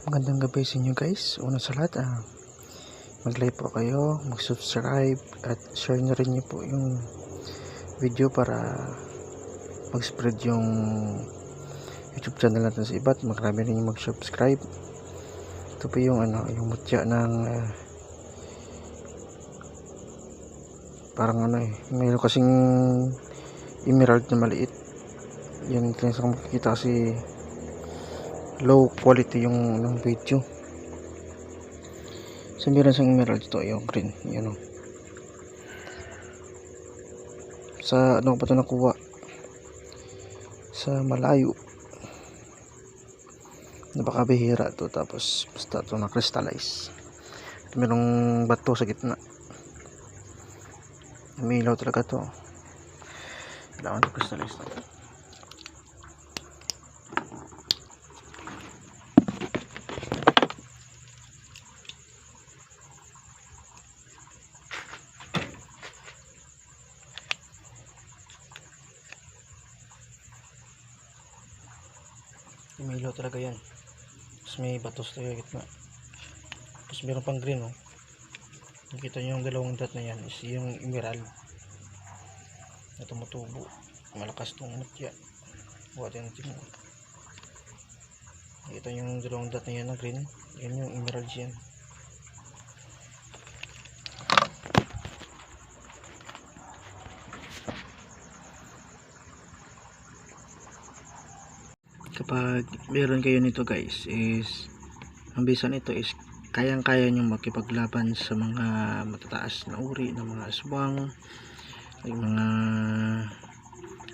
Magandang gabi sa inyo guys. Una sa lahat, mag-like po kayo, mag-subscribe at share na rin niyo po yung video para mag-spread yung YouTube channel natin sa iba't marami rin yung mag-subscribe. Ito po yung yung mutya ng parang mayroon kasing emerald na maliit. Yan sa makikita kasi low quality yung video. So meron sa emerald ito, yung green, yan o. Sa ano ko pa ito nakuha? Sa malayo. Napakabihira to, tapos basta ito na crystallize. Merong bato sa gitna. Umilaw talaga to. Kailangan ito crystallize to. Umilaw talaga yan. Tapos may batos sa gitna. Tapos meron pang green oh. Nakita nyo yung dalawang dot na yan is yung emerald na tumutubo. Malakas itong mutya. Buhatin natin mo. Nakita nyo yung dalawang dot na yan na green. Yan yung emerald yan. Kapag meron kayo nito guys, is ang bisa nito is kayang-kaya nyo makipaglaban sa mga matataas na uri ng mga aswang, yung mga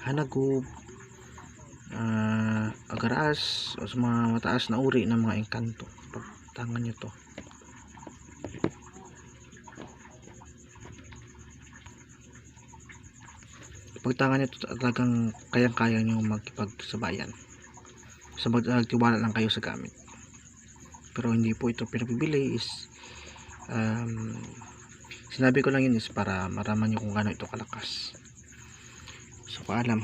hanagub, agaras, o sa mga mataas na uri ng mga engkanto. Pagtangan nyo to, pagtangan nyo to, talagang kayang-kaya nyo makipagsabayan. So magtiwala lang kayo sa gamit. Pero hindi po ito pinabibili, is sinabi ko lang yun is para maraman nyo kung gaano ito kalakas. So paalam.